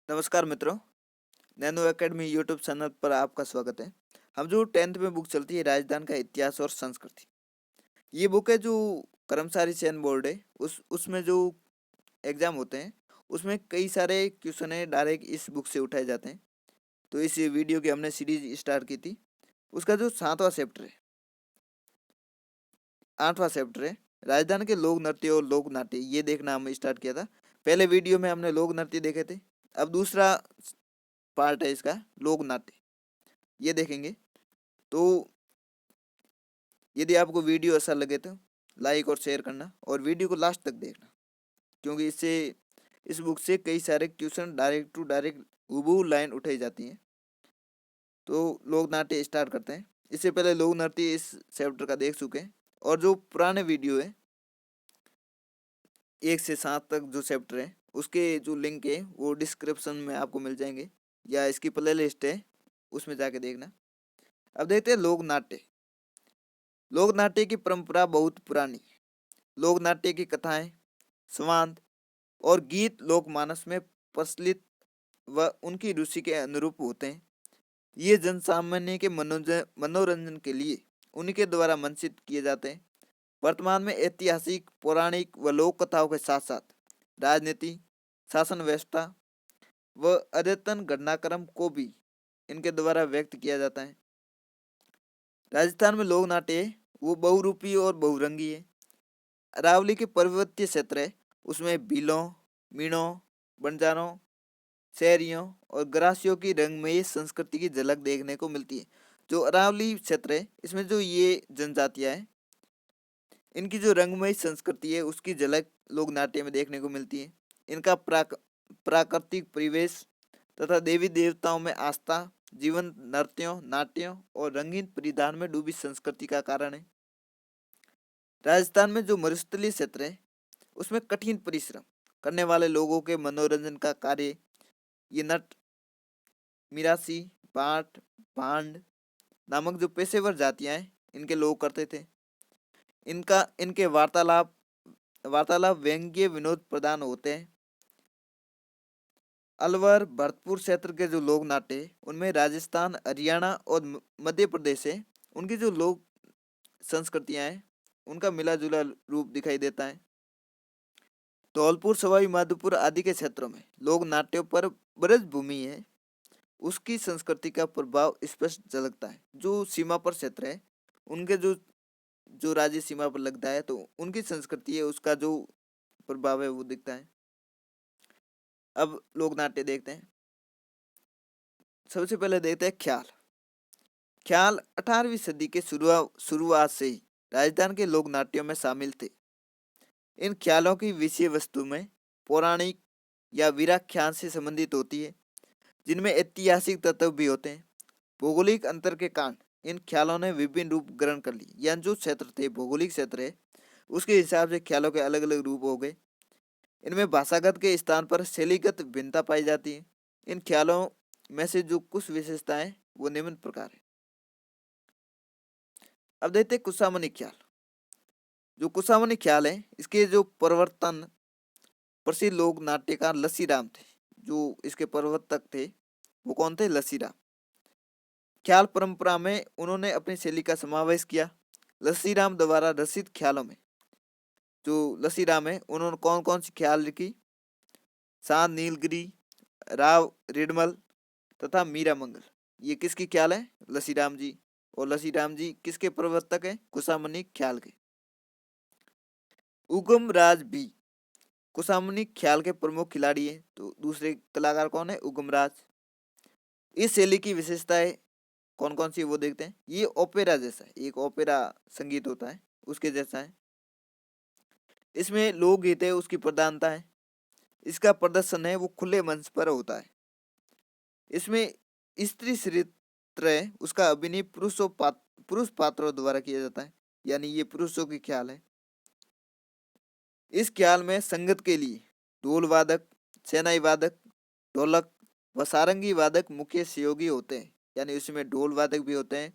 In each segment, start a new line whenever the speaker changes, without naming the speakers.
नमस्कार मित्रों, nano academy YouTube channel पर आपका स्वागत है। हम जो 10th में बुक चलती है राजस्थान का इतिहास और संस्कृति, ये बुक है जो कर्मचारी चयन बोर्ड है उसमें जो एग्जाम होते हैं उसमें कई सारे क्वेश्चन है डायरेक्ट इस बुक से उठाए जाते हैं। तो इस वीडियो की हमने सीरीज स्टार्ट की थी। उसका जो 7वां चैप्टर है, 8वां चैप्टर है राजस्थान के लोक नृत्य और लोक नाट्य, ये देखना हम स्टार्ट किया था। पहले वीडियो में हमने लोक नृत्य देखे थे, अब दूसरा पार्ट है इसका लोक नाट्य, ये देखेंगे। तो यदि आपको वीडियो अच्छा लगे तो लाइक और शेयर करना और वीडियो को लास्ट तक देखना, क्योंकि इससे इस बुक से कई सारे क्वेश्चन डायरेक्ट टू डायरेक्ट हूबहू लाइन उठाई जाती हैं। तो लोक नाट्य स्टार्ट करते हैं। इससे पहले लोक नाट्य इस चैप्टर का देख चुके हैं, और जो पुराने वीडियो है 1 से 7 तक जो चैप्टर है उसके जो लिंक है वो डिस्क्रिप्शन में आपको मिल जाएंगे, या इसकी प्ले लिस्ट है उसमें जाके देखना। अब देखते हैं लोक नाट्य। लोक नाट्य की परंपरा बहुत पुरानी। लोक नाट्य की कथाएं, संवाद और गीत लोकमानस में प्रचलित व उनकी रुचि के अनुरूप होते हैं। ये जनसामान्य के मनोरंजन के लिए उनके द्वारा मंचित किए जाते हैं। वर्तमान में ऐतिहासिक, पौराणिक व लोक कथाओं के साथ साथ राजनीति, शासन व्यवस्था व अद्यतन घटनाक्रम को भी इनके द्वारा व्यक्त किया जाता है। राजस्थान में लोक नाट्य वो बहुरूपी और बहुरंगी है। अरावली के पर्वतीय क्षेत्र है, उसमें भीलों, मीणों, बंजारों, शहरियों और ग्रासियों की रंगमयी संस्कृति की झलक देखने को मिलती है। जो अरावली क्षेत्र है इसमें जो ये जनजातियां हैं, इनकी जो रंगमयी संस्कृति है उसकी झलक लोक नाट्य में देखने को मिलती है। इनका प्राकृतिक परिवेश तथा देवी देवताओं में आस्था, जीवन नृत्यों, नाट्यों और रंगीन परिधान में डूबी संस्कृति का कारण है। राजस्थान में जो मरुस्थलीय क्षेत्र है उसमें कठिन परिश्रम करने वाले लोगों के मनोरंजन का कार्य ये नट, मिरासी, पाट, भांड नामक जो पेशेवर जातियां हैं इनके लोग करते थे। इनके वार्तालाप व्यंग्य विनोद प्रदान होते हैं। अलवर, भरतपुर क्षेत्र के जो लोक नाट्य उनमें राजस्थान, हरियाणा और मध्य प्रदेश है, उनकी जो लोक संस्कृतियां हैं उनका मिला जुला रूप दिखाई देता है। धौलपुर, सवाई माधोपुर आदि के क्षेत्रों में लोक नाट्यों पर ब्रज भूमि है, उसकी संस्कृति का प्रभाव स्पष्ट झलकता है। जो सीमा पर क्षेत्र है उनके जो जो राज्य सीमा पर लगता है तो उनकी संस्कृति है उसका जो प्रभाव है वो दिखता है। अब लोक नाट्य देखते हैं। सबसे पहले देखते हैं ख्याल। ख्याल 18वीं सदी के शुरुआत से ही राजस्थान के लोक नाट्यों में शामिल थे। इन ख्यालों की विषय वस्तु में पौराणिक या वीराख्यान से संबंधित होती है, जिनमें ऐतिहासिक तत्व भी होते हैं। भौगोलिक अंतर के कारण इन ख्यालों ने विभिन्न रूप ग्रहण कर लिए, यानी जो क्षेत्र थे, भौगोलिक क्षेत्र है, उसके हिसाब से ख्यालों के अलग अलग रूप हो गए। इनमें भाषागत के स्थान पर शैलीगत भिन्नता पाई जाती है। इन ख्यालों में से जो कुछ विशेषताएं वो निम्न प्रकार है। अब देखते हैं कुसामनी ख्याल। जो कुसामनी ख्याल है इसके जो प्रवर्तन प्रसिद्ध लोक नाट्यकार लस्सीराम थे। जो इसके प्रवर्तक थे वो कौन थे? लस्सीराम। ख्याल परंपरा में उन्होंने अपनी शैली का समावेश किया। लस्सीराम द्वारा रचित ख्यालों में जो लस्सीराम है उन्होंने कौन कौन सी ख्याल लिखी? साध नीलगिरी, राव रिडमल तथा मीरा मंगल, ये किसकी ख्याल है? लस्सीराम जी। और लस्सीराम जी किसके प्रवर्तक हैं? कुसामनी ख्याल के। उगम राज भी कुसामनी ख्याल के प्रमुख खिलाड़ी हैं। तो दूसरे कलाकार कौन है? उगम राज। इस शैली की विशेषताएं कौन कौन सी वो देखते हैं। ये ओपेरा जैसा है, एक ओपेरा संगीत होता है उसके जैसा है। इसमें लोकगीत है उसकी प्रधानता है। इसका प्रदर्शन है वो खुले मंच पर होता है। इसमें स्त्री चरित्र है उसका अभिनय पुरुष पात्रों द्वारा किया जाता है, यानी ये पुरुषों की ख्याल है। इस ख्याल में संगत के लिए ढोल वादक, शहनाई वादक, ढोलक व सारंगी वादक मुख्य सहयोगी होते हैं। यानी इसमें ढोल वादक भी होते हैं,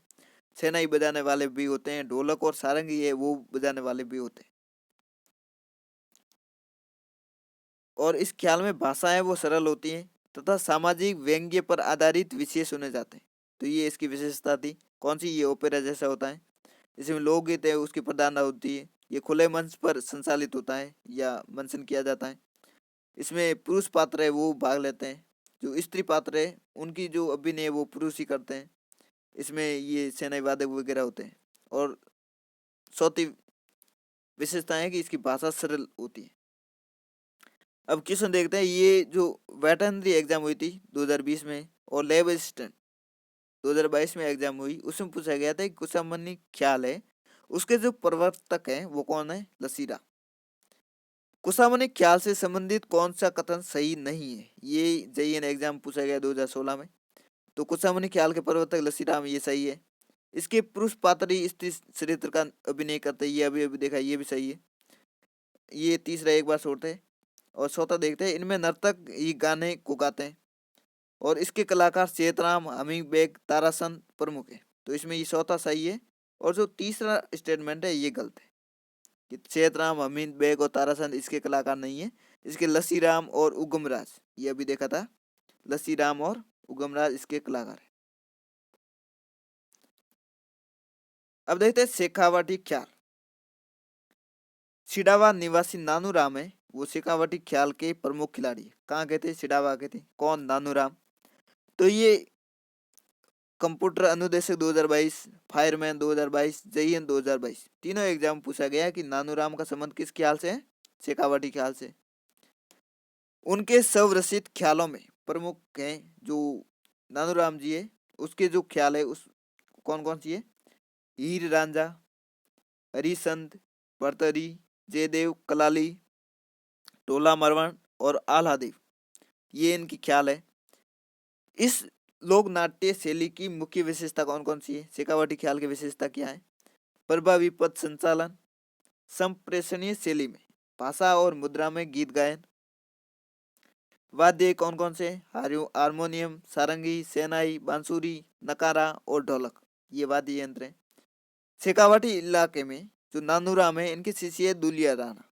शहनाई बजाने वाले भी होते हैं, ढोलक और सारंगी है वो बजाने वाले भी होते हैं। और इस ख्याल में भाषा है वो सरल होती है, तथा सामाजिक व्यंग्य पर आधारित विषय सुने जाते हैं। तो ये इसकी विशेषता थी। कौन सी? ये ओपेरा जैसा होता है, इसमें लोकगीत है उसकी प्रधानता होती है, ये खुले मंच पर संचालित होता है या मंचन किया जाता है। इसमें पुरुष पात्र है वो भाग लेते हैं, जो स्त्री पात्र है उनकी जो अभिनय है वो पुरुष ही करते हैं। इसमें ये सेनाई वादक वगैरह होते हैं। और चौथी विशेषता है कि इसकी भाषा सरल होती है। अब क्वेश्चन देखते हैं। ये जो वेटरनरी एग्जाम हुई थी 2020 में और लैब असिस्टेंट 2022 में एग्जाम हुई, उसमें पूछा गया था कि कुशामनी ख्याल है उसके जो प्रवर्तक हैं वो कौन है? लसीराम। कुशामनी ख्याल से संबंधित कौन सा कथन सही नहीं है? ये जेईएन एग्जाम पूछा गया 2016 में। तो कुशामनी ख्याल के प्रवर्तक लसीराम, ये सही है। इसके पुरुष पात्र ही स्त्री चरित्र का अभिनय करते हैं, ये अभी देखा, ये भी सही है। ये तीसरा एक बार छोड़ते हैं। और चौथा देखते हैं। इनमें नर्तक ही गाने को गाते हैं और इसके कलाकार चेतराम, हमिंग बेग, तारासन प्रमुख है। तो इसमें ये चौथा सही है। और जो तीसरा स्टेटमेंट है ये गलत है कि चेतराम, हमिंग बेग और तारासन इसके कलाकार नहीं है। इसके लसीराम और उगमराज, ये अभी देखा था, लसीराम और उगमराज इसके कलाकार है। अब देखते हैं शेखावाटी ख्याल। सिडावा निवासी नानूराम है वो शेखावाटी ख्याल के प्रमुख खिलाड़ी है। कहाँ गए थे? सिडावा गए थे। कौन? नानूराम। तो ये कंप्यूटर अनुदेशक 2022, फायरमैन 2022, जेईएन 2022 तीनों एग्जाम पूछा गया कि नानूराम का संबंध किस ख्याल से है? शेखावाटी ख्याल से। उनके स्वरचित ख्यालों में प्रमुख हैं जो नानूराम जी है, उसके जो ख्याल है उस कौन कौन सी है? हीर रांझा, हरिचंद, भर्तरी, जयदेव, कलाली, टोला मरवण और आल्हादेव, ये इनकी ख्याल है। इस लोक नाट्य शैली की मुख्य विशेषता कौन कौन सी है? शेखावाटी ख्याल की विशेषता क्या है? प्रभावी पद संचालन, संप्रेषणीय शैली में भाषा और मुद्रा में गीत गायन, वाद्य कौन कौन से? हारमोनियम, सारंगी, सेनाई, बांसुरी, नकारा और ढोलक, ये वाद्य यंत्र है। शेखावाटी इलाके में जो नानूराम है इनके शिष्य है दूलिया राणा।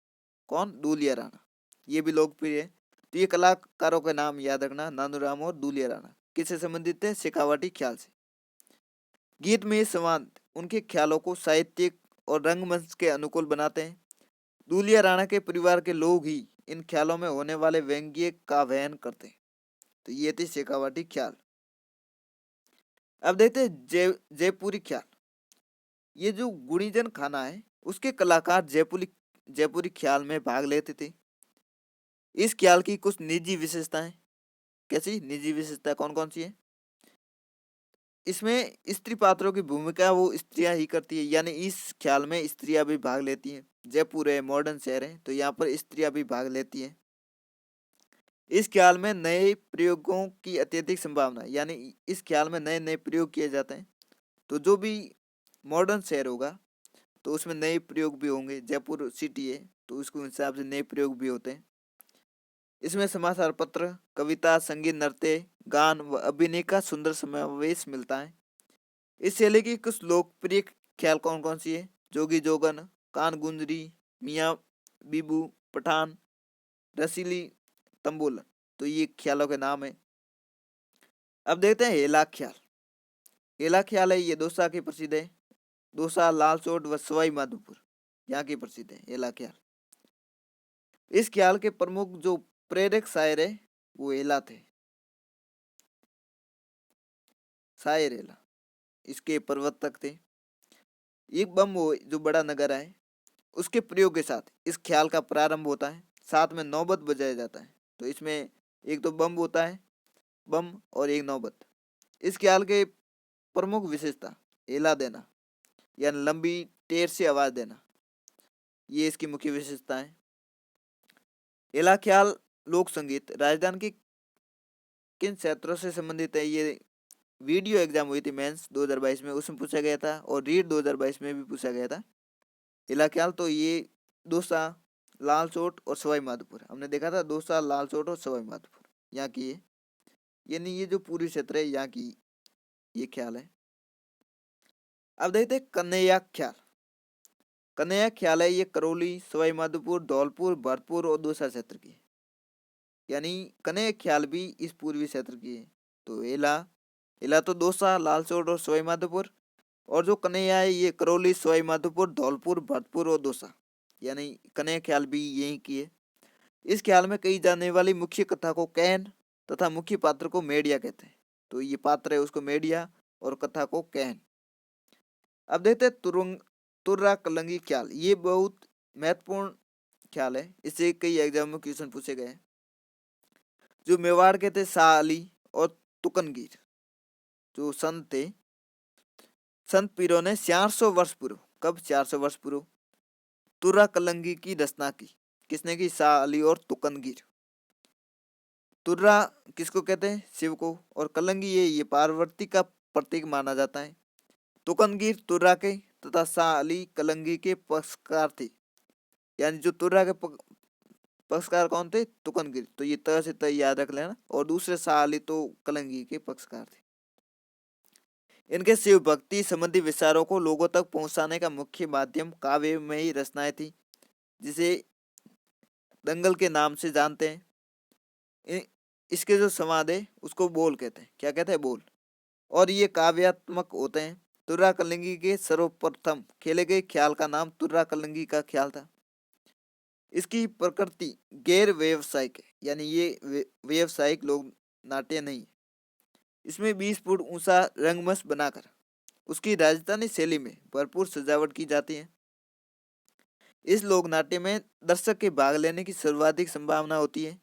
कौन? दूलिया राणा, ये भी लोकप्रिय है। तो ये कलाकारों के नाम याद रखना, नानूराम और दूलिया राणा। किससे संबंधित है? शेखावाटी ख्याल से। गीत में संवाद उनके ख्यालों को साहित्यिक और रंगमंच के अनुकूल बनाते हैं। दूलिया राणा के परिवार के लोग ही इन ख्यालों में होने वाले व्यंग्य का वहन करते हैं। तो ये थी शेखावाटी ख्याल। अब देखते हैं जयपुरी ख्याल। ये जो गुणीजन खाना है उसके कलाकार जयपुरी ख्याल में भाग लेते थे। इस ख्याल की कुछ निजी विशेषताएं। कैसी निजी विशेषता कौन कौन सी है? इसमें स्त्री पात्रों की भूमिका वो स्त्रियां ही करती है, यानी इस ख्याल में स्त्रियां भी भाग लेती हैं। जयपुर है, मॉडर्न शहर है, तो यहाँ पर स्त्रियां भी भाग लेती हैं। इस ख्याल में नए प्रयोगों की अत्यधिक संभावना, यानी इस ख्याल में नए नए प्रयोग किए जाते हैं। तो जो भी मॉडर्न शहर होगा तो उसमें नए प्रयोग भी होंगे। जयपुर सिटी है तो उसके हिसाब से नए प्रयोग भी होते हैं। इसमें समाचार पत्र, कविता, संगीत, नृत्य, गान व अभिनय का सुंदर समावेश मिलता है। इस शैली की कुछ लोकप्रिय ख्याल कौन कौन सी है? जोगी जोगन, कान गुंजरी, मियाँ बीबू, पठान, रसीली, तंबोलन, तो ये ख्यालों के नाम है। अब देखते हैं हेला ख्याल। हेला ख्याल है ये दौसा की प्रसिद्ध है। दौसा, लालसोट व सवाई माधोपुर यहाँ की प्रसिद्ध है हेला ख्याल। इस ख्याल के प्रमुख जो प्रेरक शायर है वो हेला थे, शायर हेला इसके प्रवर्तक थे। एक बम वो जो बड़ा नगर है उसके प्रयोग के साथ इस ख्याल का प्रारंभ होता है। साथ में नौबत बजाया जाता है। तो इसमें एक तो बम होता है, बम और एक नौबत। इस ख्याल के प्रमुख विशेषता हेला देना यानी लंबी टेर से आवाज देना, ये इसकी मुख्य विशेषता है। हेला ख्याल लोक संगीत राजस्थान के किन क्षेत्रों से संबंधित है? ये वीडियो एग्जाम हुई थी मेंस 2022 में, उसमें पूछा गया था और रीट 2022 में भी पूछा गया था। हेला ख्याल तो ये दौसा, लालसोट और सवाई माधोपुर, हमने देखा था दौसा, लालसोट और सवाई माधोपुर यहाँ की है, यानी ये जो पूरी क्षेत्र है यहाँ की ये ख्याल है। अब देखते हैं कन्हैया ख्याल। कन्हैया ख्याल है ये करौली, सवाई माधोपुर, धौलपुर, भरतपुर और दौसा क्षेत्र की। यानी कन्हैया ख्याल भी इस पूर्वी क्षेत्र की है। तो एला तो दौसा, लालसोट और सवाई माधोपुर, और जो कन्हैया है ये करौली, सवाई माधोपुर, धौलपुर, भरतपुर और दौसा, यानी कन्हैया ख्याल भी यही की है। इस ख्याल में कही जाने वाली मुख्य कथा को कहन तथा मुख्य पात्र को मेडिया कहते हैं। तो ये पात्र है उसको मेडिया और कथा को कहन। अब देखते हैं तुर्रा कलंगी ख्याल। ये बहुत महत्वपूर्ण ख्याल है, इससे कई एग्जाम में क्वेश्चन पूछे गए। जो मेवाड़ के थे शाह अली और तुकनगीर जो संत थे, संत पीरों ने 400 वर्ष पूर्व, कब 400 वर्ष पूर्व, तुर्रा कलंगी की रचना की। किसने की? शाह अली और तुकनगीर। तुर्रा किसको कहते हैं? शिव को। और कलंगी ये पार्वती का प्रतीक माना जाता है। तुकनगीर तुर्रा के तथा शाह अली कलंगी के पक्षकार थे। यानी जो तुर्रा के पक्षकार कौन थे? तुकनगीर। तो ये तरह से तय याद रख लेना। और दूसरे शाह अली तो कलंगी के पक्षकार थे। इनके शिव भक्ति संबंधी विचारों को लोगों तक पहुंचाने का मुख्य माध्यम काव्य में ही रचनाएं थी, जिसे दंगल के नाम से जानते हैं। इसके जो संवाद है उसको बोल कहते हैं। क्या कहते हैं? बोल। और ये काव्यात्मक होते हैं। तुर्रा कलंगी के सर्वप्रथम खेले गए ख्याल का नाम तुर्रा कलंगी का ख्याल था। इसकी प्रकृति गैर व्यवसायिक है, यानी ये व्यवसायिक लोक नाट्य नहीं। इसमें 20 फुट ऊंचा रंगमंच बनाकर उसकी राजस्थानी शैली में भरपूर सजावट की जाती है। इस लोक नाट्य में दर्शक के भाग लेने की सर्वाधिक संभावना होती है।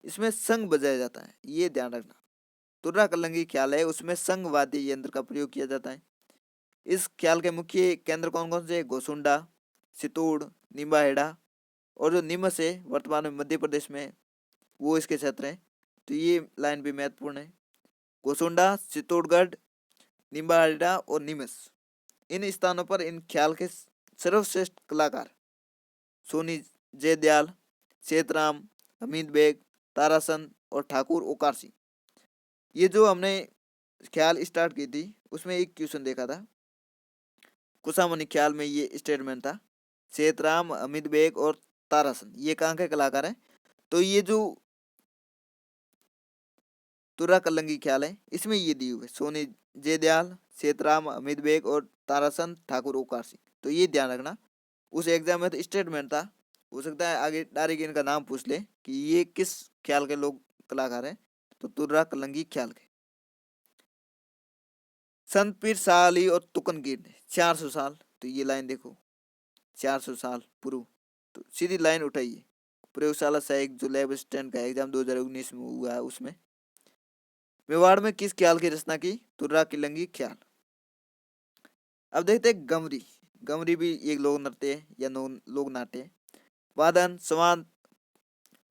इसमें संग बजाया जाता है, ये ध्यान रखना। तुर्रा कलंगी ख्याल है उसमें संग वाद्य यंत्र का प्रयोग किया जाता है। इस ख्याल के मुख्य केंद्र कौन कौन से? गोसुंडा, चित्तौड़, निम्बाहेड़ा और जो नीमच है वर्तमान में मध्य प्रदेश में है, वो इसके क्षेत्र है। तो ये लाइन भी महत्वपूर्ण है। गोसुंडा, चित्तौड़गढ़, निम्बाहेड़ा और नीमच, इन स्थानों पर इन ख्याल के सर्वश्रेष्ठ कलाकार सोनी जयदयाल, सेतराम, हमीद बेग, तारासन और ठाकुर ओकार सिंह। ये जो हमने ख्याल स्टार्ट की थी उसमें एक क्वेश्चन देखा था, कुसामनी ख्याल में ये स्टेटमेंट था, सेतराम, हमीद बेग और तारासन ये कहाँ के कलाकार हैं? तो ये जो तुर्रा कलंगी ख्याल है इसमें ये दी हुई है, सोनी जयदयाल, सेतराम, हमीद बेग और तारासन, ठाकुर ओकार सिंह। तो ये ध्यान रखना। उस एग्जाम में तो स्टेटमेंट था, हो सकता है आगे डायरेक्ट इनका नाम पूछ ले कि ये किस ख्याल के लोग कलाकार हैं। तो तुर्रा कलंगी ख्याल के। संत पीर शाह अली और तुकनगीर ने 400 साल, तो ये लाइन देखो, 400 साल पूर्व। तो सीधी लाइन उठाइए। प्रयोगशाला सहायक जो लैब असिस्टेंट का एग्जाम 2019 में हुआ है उसमें मेवाड़ में किस ख्याल की रचना की? तुर्रा कलंगी ख्याल। अब देखते हैं गमरी। गमरी भी एक लोक नृत्य है या लोक नाट्य है। वादन, संवाद,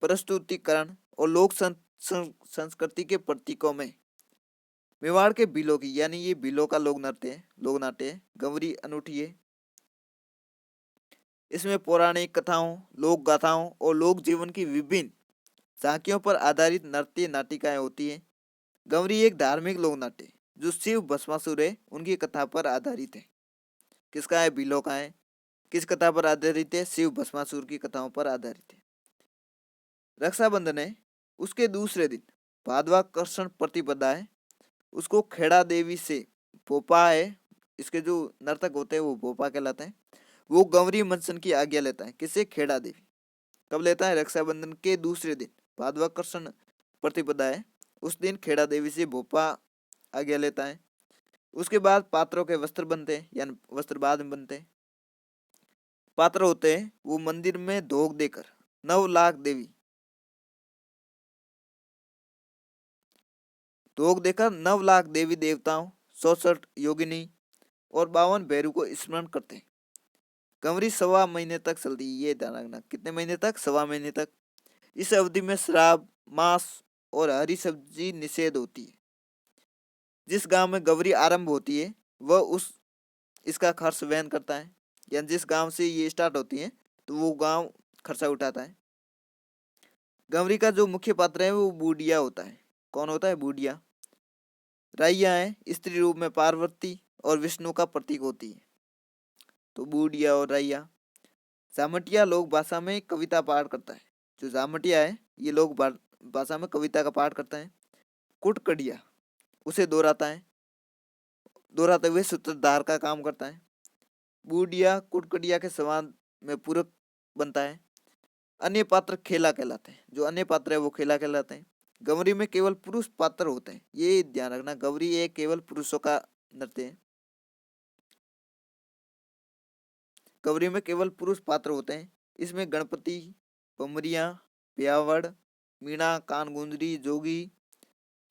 प्रस्तुतिकरण और लोक संस्कृति के प्रतीकों में मेवाड़ के भीलों की, यानी ये भीलों का लोक नाट्य है। गंवरी अनूठी है। इसमें पौराणिक कथाओं, लोक गाथाओं और लोक जीवन की विभिन्न झांकियों पर आधारित नृत्य नाटिकाएं होती है। गंवरी एक धार्मिक लोक नाट्य जो शिव भस्मासुर है उनकी कथा पर आधारित है। किसका है? भीलों का है। किस कथा पर आधारित है? शिव भस्मासुर की कथाओं पर आधारित है। रक्षाबंधन है उसके दूसरे दिन भाद्वाकर्षण प्रतिपदा है, उसको खेड़ा देवी से भोपा है, इसके जो नर्तक होते हैं वो भोपा कहलाते हैं। वो गंवरी मंचन की आज्ञा लेता है। किससे? खेड़ा देवी। कब लेता है? रक्षाबंधन के दूसरे दिन, भाद्वाकर्षण प्रतिपदा है उस दिन खेड़ा देवी से भोपा आज्ञा लेता है। उसके बाद पात्रों के वस्त्र बनते हैं, यानी वस्त्र बाद में बनते हैं। पात्र होते हैं वो मंदिर में धोख देकर 9 लाख देवी, धोख देकर 9 लाख देवी देवताओं, 64 योगिनी और 52 भैरव को स्मरण करते हैं। गंवरी 1.25 महीने तक चलती है, ये ध्यान रखना। कितने महीने तक? 1.25 महीने तक। इस अवधि में शराब, मांस और हरी सब्जी निषेध होती है। जिस गांव में गंवरी आरंभ होती है वह इसका खर्च वहन करता है, यानी जिस गांव से ये स्टार्ट होती है तो वो गांव खर्चा उठाता है। गंवरी का जो मुख्य पात्र है वो बूढ़िया होता है। कौन होता है? बूढ़िया। राइया है, स्त्री रूप में पार्वती और विष्णु का प्रतीक होती है। तो बूढ़िया और राइया। जामटिया लोक भाषा में कविता पाठ करता है। जो जामटिया है ये लोग भाषा में कविता का पाठ करता है। कुटकड़िया उसे दोहराते हुए सूत्रधार का काम करता है। बूढ़िया कुटकड़िया के संवाद में पूरक बनता है। अन्य पात्र खेला कहलाते हैं, जो अन्य पात्र है वो खेला कहलाते हैं। गवरी में केवल पुरुष पात्र होते हैं, ये ध्यान रखना, गवरी एक केवल पुरुषों का नृत्य है। गवरी में केवल पुरुष पात्र होते हैं। इसमें गणपति, बमरिया, ब्यावड़, मीणा, कानगुंजरी, जोगी,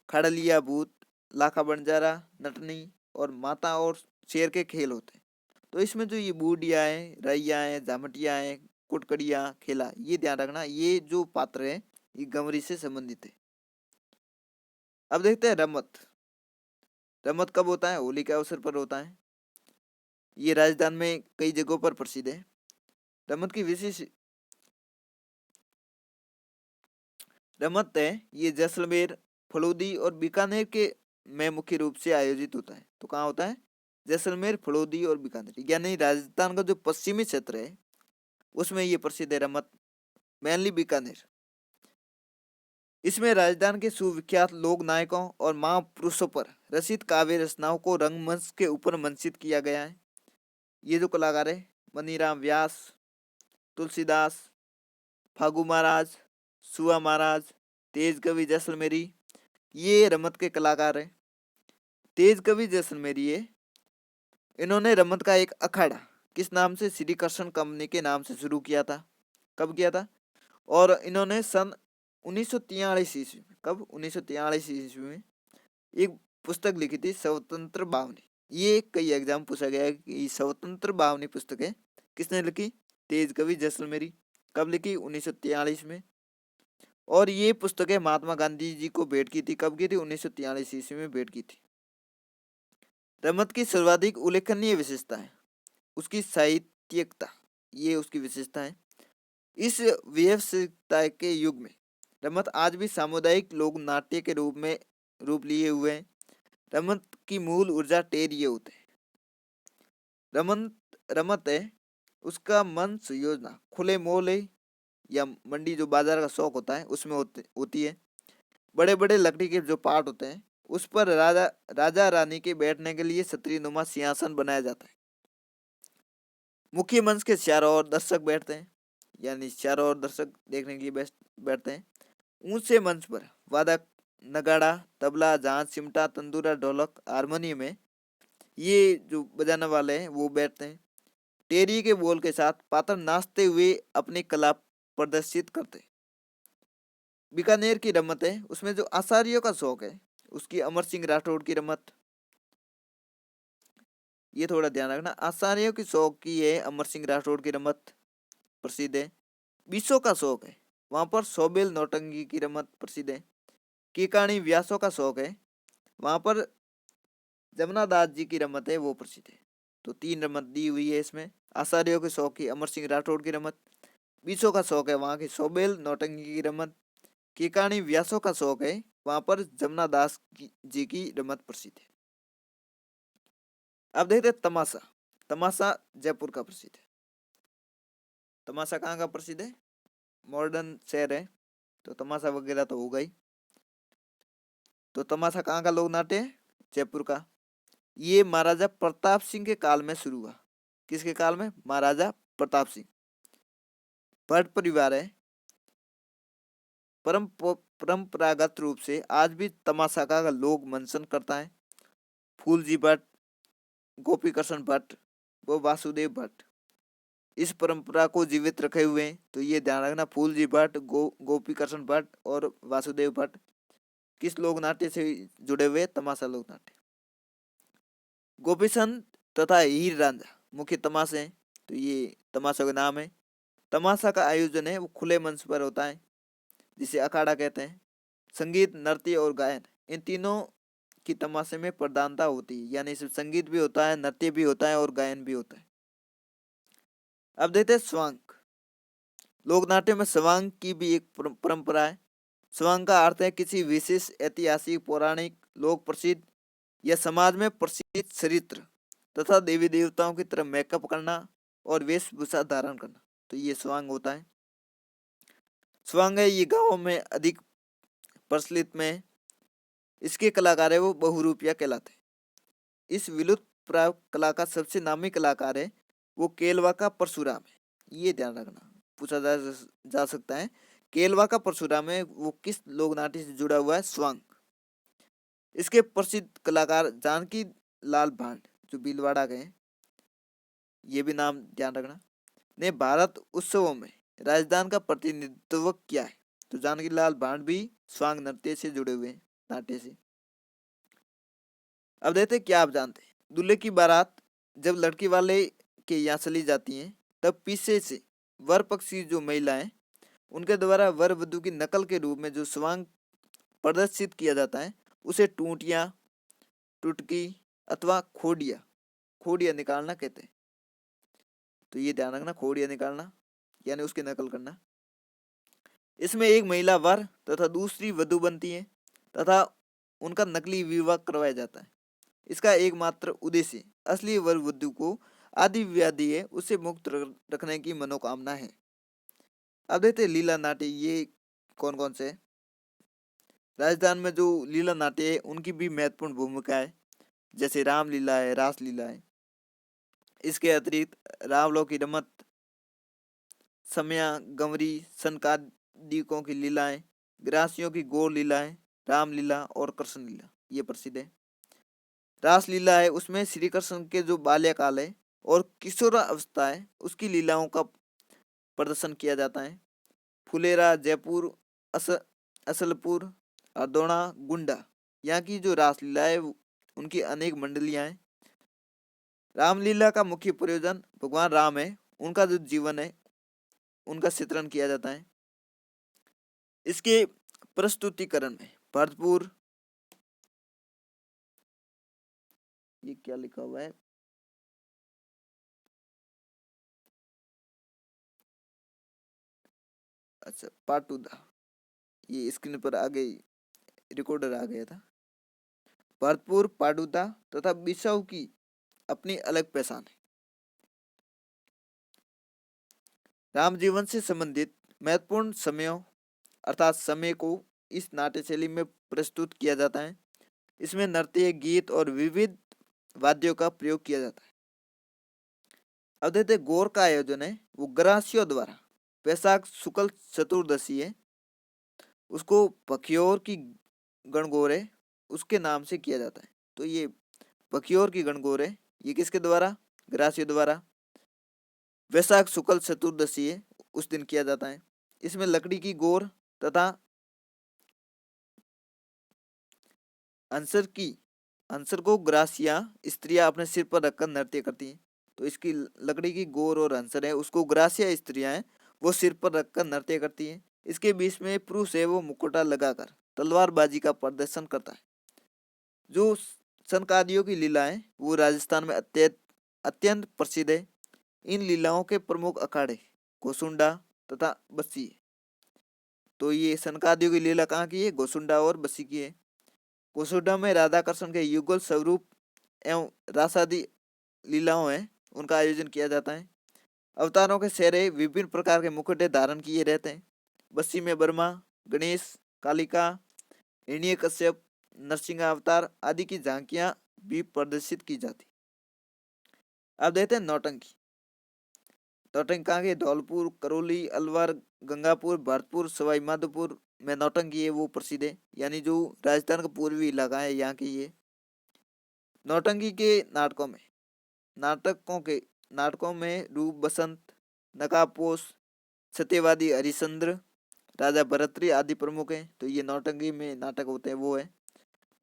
खड़लिया भूत, लाखा बंजारा, नटनी और माता और शेर के खेल होते हैं। तो इसमें जो ये बूढ़िया है, रैया है, जामटिया है, कुटकड़िया, खेला, ये ध्यान रखना, ये जो पात्र है ये गवरी से संबंधित है। अब देखते हैं रमत। रमत कब होता है? होली के अवसर पर होता है। ये राजस्थान में कई जगहों पर प्रसिद्ध है। रमत की विशेष रमत है ये जैसलमेर, फलोदी और बीकानेर के में मुख्य रूप से आयोजित होता है। तो कहाँ होता है? जैसलमेर, फलोदी और बीकानेर, यानी राजस्थान का जो पश्चिमी क्षेत्र है उसमें ये प्रसिद्ध है रमत, मेनली बीकानेर। इसमें राजस्थान के सुविख्यात लोक नायकों और महापुरुषों पर रचित काव्य रचनाओं को रंगमंच के ऊपर मंचित किया गया है। ये जो कलाकार है, मनीराम व्यास, तुलसीदास, फागू महाराज, सुआ महाराज, तेज कवि जैसलमेरी, ये रमत के कलाकार हैं। तेज कवि जैसलमेरी है, इन्होंने रमत का एक अखाड़ा किस नाम से? श्री कृष्ण कंपनी के नाम से शुरू किया था। कब किया था? और इन्होंने सन 1943 ईस्वी में, कब? 1943 ईस्वी में एक पुस्तक लिखी थी, स्वतंत्र बावनी। ये कई एग्जाम पूछा गया है कि स्वतंत्र बावनी पुस्तक है किसने लिखी? तेज कवि जैसलमेरी। कब लिखी? 1943 में। और ये पुस्तकें महात्मा गांधी जी को भेंट की थी। कब की थी? 1943 ईस्वी में भेंट की थी। रमत की सर्वाधिक उल्लेखनीय विशेषता है उसकी साहित्यिकता, ये उसकी विशेषता है। इस व्यवसायिकता के युग में रमत आज भी सामुदायिक लोक नाट्य के रूप लिए हुए हैं। रमत की मूल ऊर्जा टेरिये होते हैं। रमत है उसका मंच योजना खुले मोहल्ले या मंडी, जो बाजार का शौक होता है उसमें होती है। बड़े बड़े लकड़ी के जो पार्ट होते हैं उस पर राजा रानी के बैठने के लिए छतरी नुमा सिंहासन बनाया जाता है। मुख्य मंच के चारों ओर दर्शक बैठते हैं, यानी चारों ओर दर्शक देखने के लिए बैठते हैं। ऊंचे मंच पर वादक, नगाड़ा, तबला, झांझ, चिमटा, तंदूरा, ढोलक, हारमोनियम है, ये जो बजाने वाले हैं वो बैठते हैं। टेरी के बोल के साथ पात्र नाचते हुए अपनी कला प्रदर्शित करते हैं। बीकानेर की रमत है उसमें जो आचार्यों का शौक है उसकी अमर सिंह राठौड़ की रमत, ये थोड़ा ध्यान रखना, आचार्यों की शौक की है अमर सिंह राठौड़ की रमत प्रसिद्ध है। बीसों का शौक है वहां पर सोबेल नौटंकी की रमत प्रसिद्ध है। कीकाणी व्यासों का शौक है वहां पर जमुना दास जी की रमत है वो प्रसिद्ध है। तो 3 रमत दी हुई है इसमें। आचार्यों के शौक की अमर सिंह राठौड़ की रमत, बीसों का शौक है वहां की सोबेल नौटंकी की रमत, कीकाणी व्यासों का शौक है वहां पर जमुना दास जी की रमत प्रसिद्ध है। अब देखते हैं तमाशा। तमाशा जयपुर का प्रसिद्ध है। तमाशा कहाँ का प्रसिद्ध है? मॉडर्न शहर है तो तमाशा वगैरह तो होगा ही। तो तमाशा कहाँ का लोक नाट्य है? जयपुर का। ये महाराजा प्रताप सिंह के काल में शुरू हुआ। किसके काल में? महाराजा प्रताप सिंह। भट्ट परिवार है। परंपरागत रूप से आज भी तमाशा का लोग मंचन करता है। फूलजी भट्ट, गोपी कृष्ण भट्ट व वासुदेव भट्ट इस परंपरा को जीवित रखे हुए हैं। तो ये ध्यान रखना, फूलजी भट्ट, गोपी कृष्ण भट्ट और वासुदेव भट्ट किस लोक नाट्य से जुड़े हुए? तमाशा लोक नाट्य। गोपीचंद तथा हीर रांझा मुख्य तमाशे हैं। तो ये तमाशा का नाम है। तमाशा का आयोजन है वो खुले मंच पर होता है जिसे अखाड़ा कहते हैं। संगीत, नृत्य और गायन, इन तीनों की तमाशे में प्रधानता होती है, यानी इसमें संगीत भी होता है, नृत्य भी होता है और गायन भी होता है। अब देखते हैं स्वांग। लोक नाट्य में स्वांग की भी एक परंपरा है। स्वांग का अर्थ है किसी विशेष ऐतिहासिक, पौराणिक, लोक प्रसिद्ध या समाज में प्रसिद्ध चरित्र तथा देवी देवताओं की तरह मेकअप करना और वेशभूषा धारण करना। तो ये स्वांग होता है। स्वांग है ये गांवों में अधिक प्रचलित में इसके कलाकार है वो बहुरूपिया कहलाते हैं। इस विलुप्त प्राय कला का सबसे नामी कलाकार है वो केलवा का परशुराम है। ये ध्यान रखना, पूछा जा सकता है। केलवा का परशुराम है वो किस लोक नाट्य से जुड़ा हुआ है? स्वांग। इसके प्रसिद्ध कलाकार जानकी लाल भांड जो भीलवाड़ा के हैं, ये भी नाम ध्यान रखना, ने भारत उत्सवों में राजस्थान का प्रतिनिधित्व किया है। तो जानकी लाल भांड भी स्वांग नृत्य से जुड़े हुए हैं, नाट्य से। अब देखते हैं क्या आप जानते हैं। दूल्हे की बारात जब लड़की वाले के यहाँ चली जाती है तब पीछे से वर पक्ष की जो महिलाएं उनके द्वारा वर वधु की नकल के रूप में जो स्वांग प्रदर्शित किया जाता है उसे टूटियां, टुटकी अथवा खोडिया, खोडिया निकालना कहते हैं। तो ये ध्यान रखना, खोडिया निकालना यानी उसकी नकल करना। इसमें एक महिला वर तथा दूसरी वधु बनती है तथा उनका नकली विवाह करवाया जाता है। इसका एकमात्र उद्देश्य असली वर वधु को आदि व्याधि है उसे मुक्त रखने की मनोकामना है। अब देखते लीला नाट्य, ये कौन कौन से है। राजस्थान में जो लीला नाट्य है उनकी भी महत्वपूर्ण भूमिका है, जैसे रामलीला है, रासलीला है। इसके अतिरिक्त रावलों की रमत, समया, गंवरी, सनकादिकों की लीलाएं, ग्रासियों की गौर लीलाएं, रामलीला और कृष्ण लीला ये प्रसिद्ध है। रासलीला है उसमें श्री कृष्ण के जो बाल्यकाल है और किशोरा अवस्था है उसकी लीलाओं का प्रदर्शन किया जाता है। फुलेरा, जयपुर, असलपुर, अर्दोना, गुंडा यहाँ की जो रासलीला है उनकी अनेक मंडलियां हैं। रामलीला का मुख्य प्रयोजन भगवान राम है, उनका जो जीवन है उनका चित्रण किया जाता है। इसके प्रस्तुतिकरण में भरतपुर, ये क्या लिखा हुआ है, अच्छा पाटुदा, ये स्क्रीन पर आगे रिकॉर्डर आ गया था। भरतपुर, पाटुदा तथा बिसाऊ की अपनी अलग पहचान है। राम जीवन से संबंधित महत्वपूर्ण समयों अर्थात समय को इस नाट्य शैली में प्रस्तुत किया जाता है। इसमें नृत्य, गीत और विविध वाद्यों का प्रयोग किया जाता है। अब देखते गौर का आयोजन है वो ग्रासियों द्वारा वैशाख शुक्ल चतुर्दशी है उसको पखियोर की गणगौर है उसके नाम से किया जाता है। तो ये पखियोर की गणगौर है, ये किसके द्वारा? ग्रासियों द्वारा। वैशाख शुक्ल चतुर्दशी है उस दिन किया जाता है। इसमें लकड़ी की गौर तथा अंसर को ग्रासिया स्त्रियां अपने सिर पर रखकर नृत्य करती हैं। तो इसकी लकड़ी की गौर और अंसर है उसको ग्रासिया स्त्रियां हैं वो सिर पर रखकर नृत्य करती हैं। इसके बीच में पुरुष है वो मुकुटा लगाकर तलवारबाजी का प्रदर्शन करता है। जो सनकादियों की लीला है वो राजस्थान में अत्यंत प्रसिद्ध है। इन लीलाओं के प्रमुख अखाड़े गोसुंडा तथा बस्सी है। तो ये सनकादियों की लीला कहाँ की है? गोसुंडा और बस्सी की है। गोसुंडा में राधा कृष्ण के युगल स्वरूप एवं रासादी लीलाओं है उनका आयोजन किया जाता है। अवतारों के सेहरे विभिन्न प्रकार के मुकुटे धारण किए रहते हैं। बस्सी में ब्रह्मा, गणेश, कालिका, हिरण्यकश्यप, नरसिंह अवतार आदि की झांकियां भी प्रदर्शित की जाती। अब देखते हैं नौटंकी। नौटंकी कहाँ के? धौलपुर, करौली, अलवर, गंगापुर, भरतपुर, सवाई माधोपुर में नौटंकी है वो प्रसिद्ध है, यानी जो राजस्थान का पूर्वी इलाका है यहाँ की ये। नौटंकी के नाटकों में रूप बसंत, नकाबपोश, सत्यवादी हरिश्चंद्र, राजा भरतरी आदि प्रमुख हैं। तो ये नौटंकी में नाटक होते हैं वो है।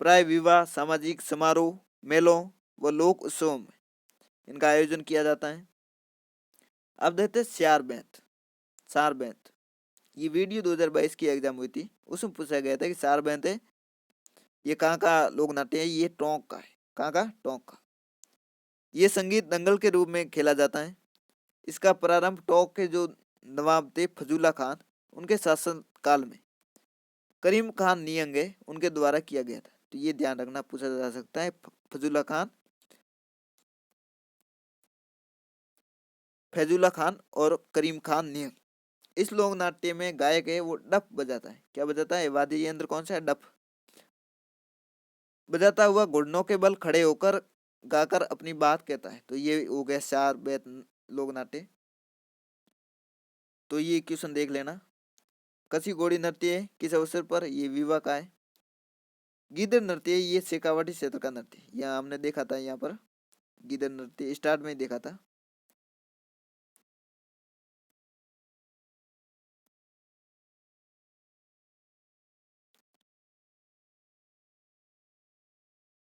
प्राय विवाह, सामाजिक समारोह, मेलों व लोक उत्सवों में इनका आयोजन किया जाता है। अब देखते हैं सार बैंत। ये वीडियो 2022 की एग्जाम हुई थी, उसमें पूछा गया था कि सार बैंत है ये कहाँ का लोक नाट्य है? ये टोंक का है। कहाँ का? टोंक का। ये संगीत दंगल के रूप में खेला जाता है। इसका प्रारंभ टोंक के जो नवाब थे फजूला खान उनके शासन काल में करीम खान नियंग है उनके द्वारा किया गया था। तो ये ध्यान रखना, पूछा जा सकता है। फैजुल्ला खान और करीम खान नियंग इस लोक नाट्य में गायक है वो डफ बजाता है। क्या बजाता है? वाद्य यंत्र कौन सा है? डफ बजाता हुआ घुटनों के बल खड़े होकर गाकर अपनी बात कहता है। तो ये हो गया 4 बेत लोक नाट्य। तो ये क्वेश्चन देख लेना। कसी घोड़ी नृत्य किस अवसर पर? ये विवाह का है। गिदड़ नृत्य ये शेखावाटी क्षेत्र का नृत्य, यहाँ हमने देखा था। यहाँ पर गिदड़ नृत्य स्टार्ट में ही देखा था।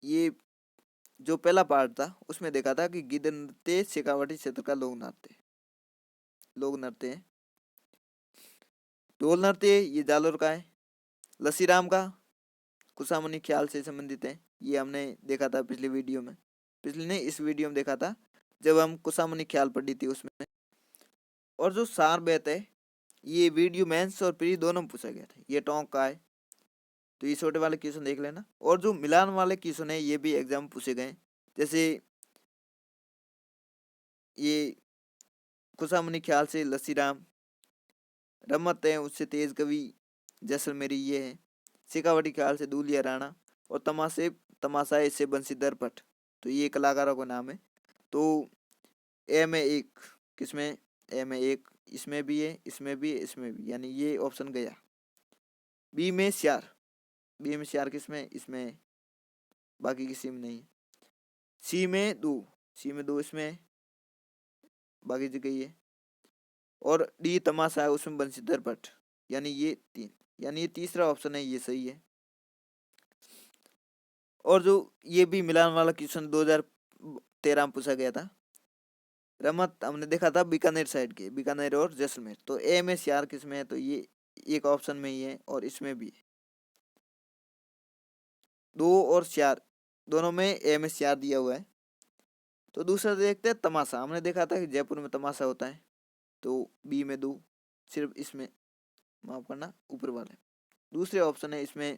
ये जो पहला पार्ट था उसमें देखा था कि गिदड़ नृत्य शेखावाटी क्षेत्र का लोक नृत्य है। ढोल नृत्य ये जालोर का है। लसीराम का कुसामनी ख्याल से संबंधित है। ये हमने देखा था पिछली वीडियो में, पिछली नहीं इस वीडियो में देखा था जब हम कुसामनी ख्याल पढ़ी थी उसमें। और जो सार बेत है ये वीडियो मेंस और प्री दोनों में पूछा गया था। ये टोंक का है। तो ये छोटे वाले क्वेश्चन देख लेना। और जो मिलान वाले क्वेश्चन है ये भी एग्जाम में पूछे गए। जैसे ये खुशामनी ख्याल से लसीराम, रमत है उससे तेज कवि जैसलमेरी ये है, शेखावटी ख्याल से दूलिया राणा, और तमाशा इससे बंशीधर भट्ट। तो ये कलाकारों का नाम है। तो ए में एक किसमें? ए में एक इसमें भी है, इसमें भी है, इसमें भी, यानी ये ऑप्शन गया। बी में श्यार, बी में श्यार किसमें? इसमें, बाकी किसी में नहीं है। सी में दो, सी में दो इसमें, बाकी जगह ही है। और डी तमाशा है उसमें बंशीधर भट्ट, यानी ये 3, यानी ये तीसरा ऑप्शन है ये सही है। और जो ये भी मिलान वाला क्वेश्चन 2013 में पूछा गया था। रमत हमने देखा था बीकानेर साइड के, बीकानेर और जैसलमेर। तो ए में श्यार किसमें है? तो ये एक ऑप्शन में ही है और इसमें भी है। 2 और श्यार दोनों में ए में श्यार दिया हुआ है। तो दूसरा देखते हैं तमाशा। हमने देखा था कि जयपुर में तमाशा होता है। तो बी में 2, सिर्फ इसमें माफ करना ऊपर वाले, दूसरे ऑप्शन है इसमें,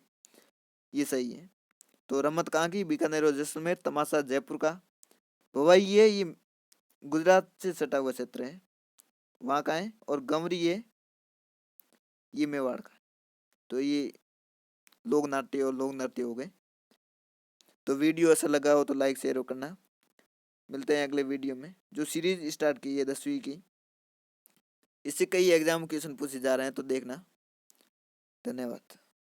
ये सही है। तो रमत कहाँ की? बीकानेर और जैसलमेर। तमाशा जयपुर का। भवाई ये गुजरात से सटा हुआ क्षेत्र है, वहाँ का है। और गंवरी ये मेवाड़ का है। तो ये लोक नाट्य और लोक नृत्य हो गए। तो वीडियो ऐसा लगा हो तो लाइक शेयर करना। मिलते हैं अगले वीडियो में। जो सीरीज स्टार्ट की है 10वीं की, इससे कई एग्जाम क्वेश्चन पूछे जा रहे हैं तो देखना। धन्यवाद।